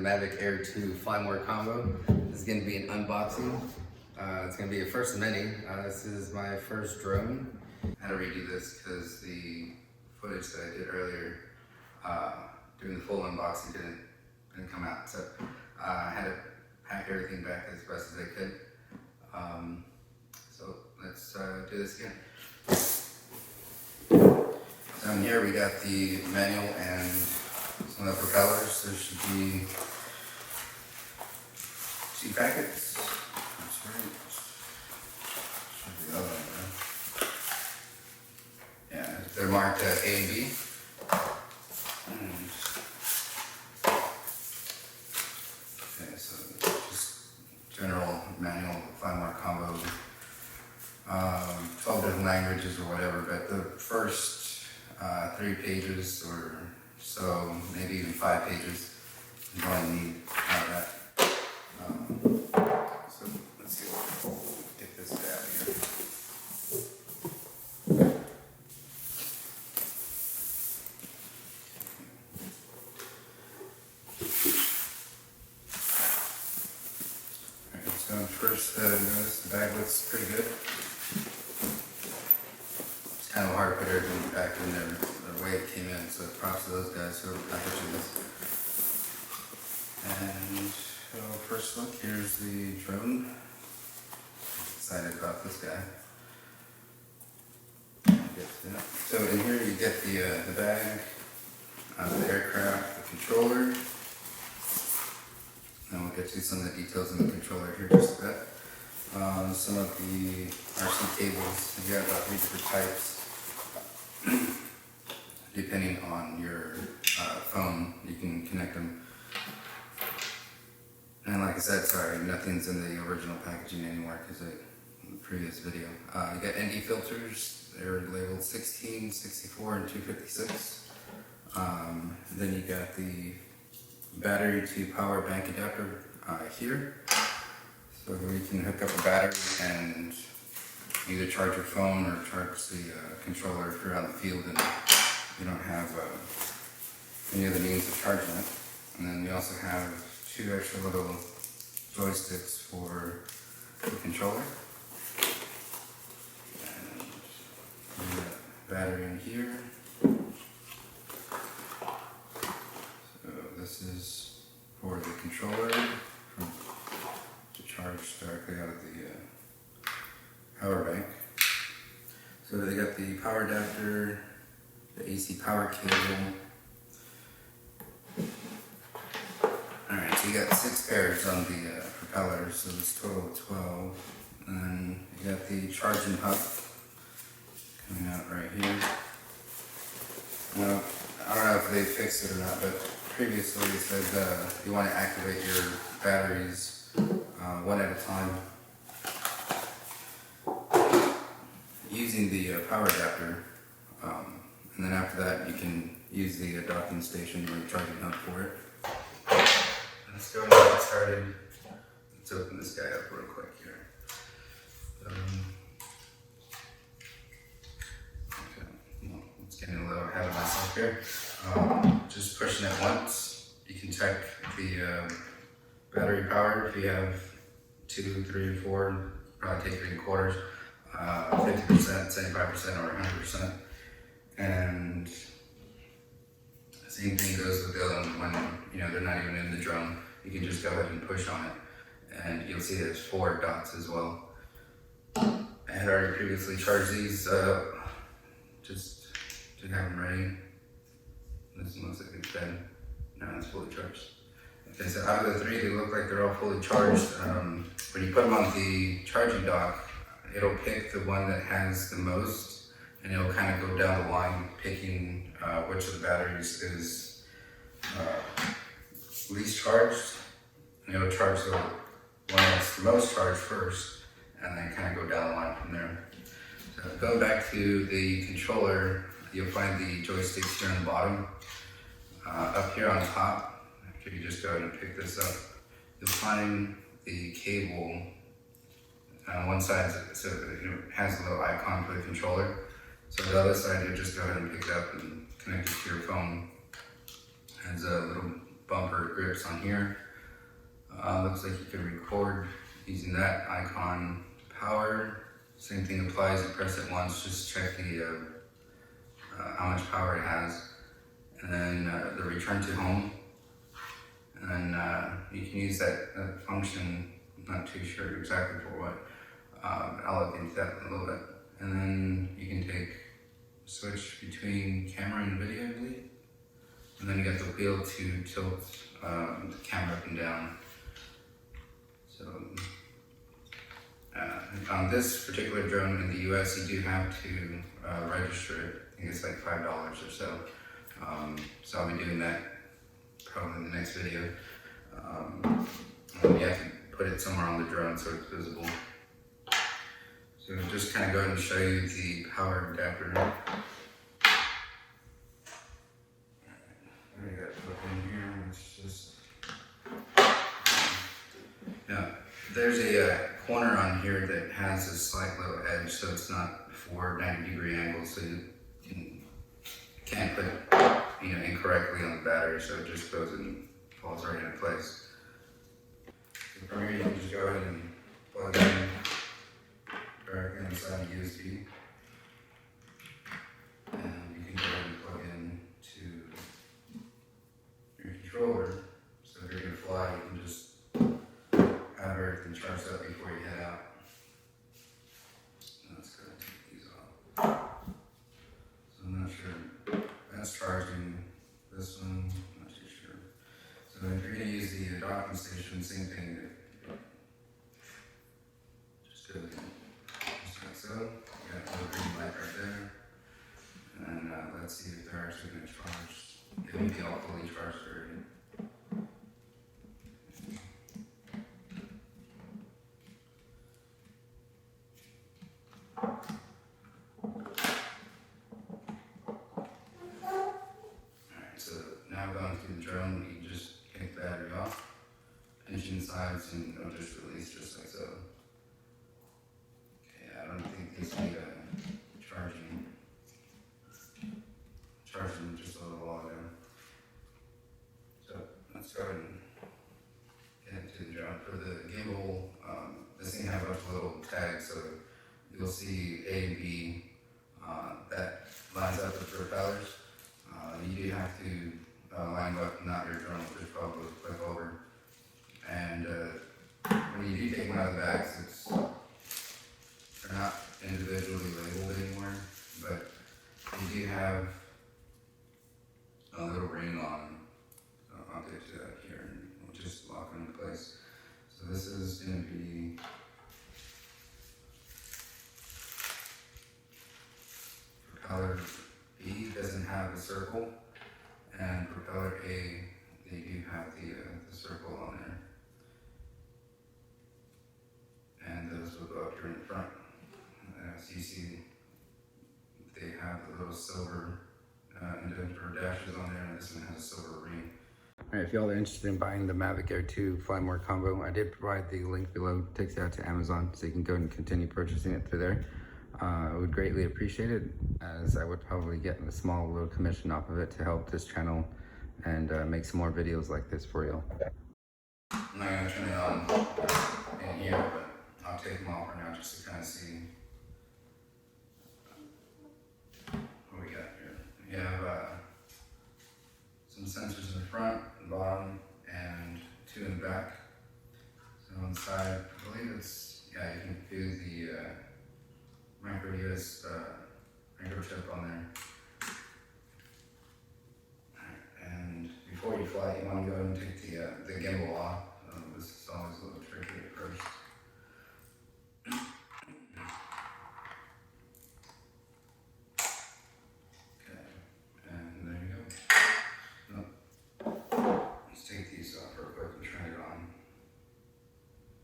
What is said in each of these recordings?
Mavic Air 2 Fly More combo. This is going to be an unboxing. It's going to be a first of many. This is my first drone. I had to redo this because the footage that I did earlier doing the full unboxing didn't come out. So I had to pack everything back as best as I could. So let's do this again. Down here we got the manual and some of the propellers. There should be 2 packets. That's right. Should be the other one, right? Yeah, they're marked A and B. Okay, so just general manual, Fly More combo, 12 different languages or whatever, but the first 3 pages or so, maybe even 5 pages, you only need out of that. So let's see, get this out of here. Alright, so first, notice the bag looks pretty good. It's kind of hard to put everything back in there the way it came in, so props to those guys who are packaging this. And so first look, here's the drone. Excited about this guy. So in here you get the bag, the aircraft, the controller. And we'll get to some of the details in the controller here just a bit. Some of the RC cables. You got about 3 different types. Depending on your phone, you can connect them. And like I said, sorry, nothing's in the original packaging anymore because of the previous video. You got ND filters. They're labeled 16, 64, and 256. Then you got the battery to power bank adapter here. So you can hook up a battery and either charge your phone or charge the controller if you're out in the field and you don't have any other means of charging it. And then we also have 2 extra little joysticks for the controller. And we got battery in here. So this is for the controller to charge directly out of the power bank. So they got the power adapter, the AC power cable. Alright, so you got 6 pairs on the propellers, so it's total of 12. And then you got the charging hub coming out right here. Now, I don't know if they fixed it or not, but previously it said you want to activate your batteries one at a time using the power adapter. And then after that, you can use the docking station or the charging hub for it. Let's go and get started. Let's open this guy up real quick here. Okay, well, it's getting a little ahead of myself here. Just pushing it once. You can check the battery power. If you have 2, 3, and 4, probably take 3 quarters, 50%, 75%, or 100%. And the same thing goes with the other one when they're not even in the drone. You can just go ahead and push on it, and you'll see there's 4 dots as well. I had already previously charged these just to have them ready. This looks like it's dead. Now it's fully charged. Okay, so out of the 3, they look like they're all fully charged. When you put them on the charging dock, it'll pick the one that has the most, and it'll kind of go down the line picking which of the batteries is least charged, and it'll charge the one that's the most charged first, and then kind of go down the line from there. So going back to the controller, you'll find the joysticks here on the bottom. Up here on top, after you just go ahead and pick this up, you'll find the cable on one side, so it has a little icon for the controller. So the other side, you just go ahead and pick it up and connect it to your phone. It has a little bumper grips on here. Looks like you can record using that icon. Power, same thing applies. You press it once, just check the how much power it has, and then the return to home. And then you can use that function. I'm not too sure exactly for what. I'll look into that in a little bit. And then you can switch between camera and video, I believe. And then you got the wheel to tilt the camera up and down. So on this particular drone in the US, you do have to register it. I think it's like $5 or so. So I'll be doing that probably in the next video. You have to put it somewhere on the drone so it's visible. So just kind of go ahead and show you the power adapter. I got it put in here. It's just now there's a corner on here that has a slight little edge, so it's not 90-degree angle, so you can't put it incorrectly on the battery, so it just goes and falls right into place. So from here you can just go ahead and plug in directly inside the USB, and you can go ahead and plug in to your controller. So if you're going to fly, you can just have everything charged up before you head out. Let's go ahead and take these off. So I'm not sure. That's charging. This one, I'm not too sure. So if you're going to use the docking station, same thing. Just go just like so. You got a little green light right there. And let's see if they're actually going to charge. It will be all fully charged already. Now going through the drone, you can just take the battery off, pinch in sides, and it'll just release just like so. Okay, I don't think these need charging just a little while ago. So let's go ahead and get into the drone. For the gimbal, this thing has a bunch of little tags, so you'll see A and B that lines up with the propellers. You do have to line up, not your drone, just probably click over. And when you do take one out of the bags, they're not individually labeled anymore, but you do have a little ring on them. So I'll get to that here and we'll just lock them in place. So this is going to be propeller B doesn't have a circle, and propeller A, they do have the circle on there. And those will go up here in the front. As you see, they have the little silver indenter dashes on there, and this one has a silver ring. Alright, if y'all are interested in buying the Mavic Air 2 Fly More combo, I did provide the link below. It takes you out to Amazon, so you can go and continue purchasing it through there. I would greatly appreciate it, as I would probably get a small little commission off of it to help this channel and make some more videos like this for you. I'm not going to turn it on in here, but I'll take them off for now just to kind of see what we got here. We have some sensors in the front, the bottom, and 2 in the back. So on the side, I believe it's, yeah, you can do the microchip on there. And before you fly, you want to go and take the gimbal off. This is always a little tricky at first. Okay, and there you go. Let's take these off real quick and turn it on.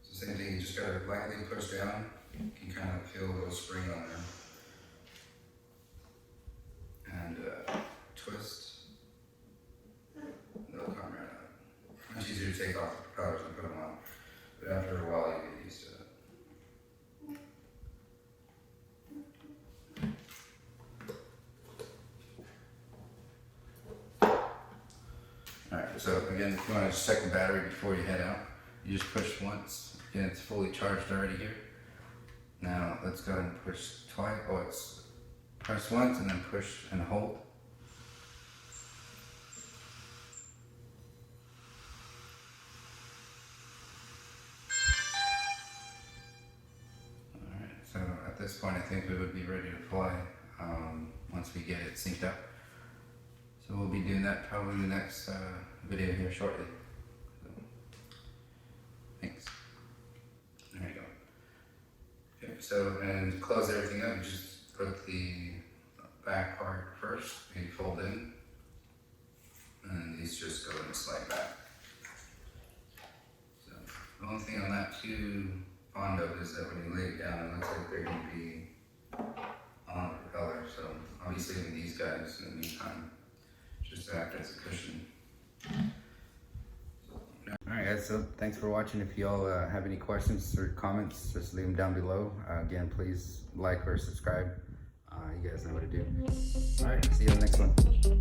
So same thing, you just gotta lightly push down. You can kind of feel a little spring on there. And twist. They'll come right out. It's easier to take off the propellers and put them on. But after a while, you get used to it. Alright, So again, if you want to just check the battery before you head out, you just push once. Again, it's fully charged already here. Now let's go ahead and push twice. Oh, it's press once and then push and hold. Alright, so at this point I think we would be ready to fly once we get it synced up. So we'll be doing that probably in the next video here shortly. So, thanks. There you go. Okay, so and to close everything up, you just put the back part first, maybe fold in, and these just go and slide back. So the only thing I'm not too fond of is that when you lay it down, it looks like they're going to be on the propeller. So I'll be saving these guys in the meantime, just to act as a cushion. Alright guys, so thanks for watching. If y'all have any questions or comments, just leave them down below. Again, please like or subscribe. You guys know what to do. Alright, see you on the next one.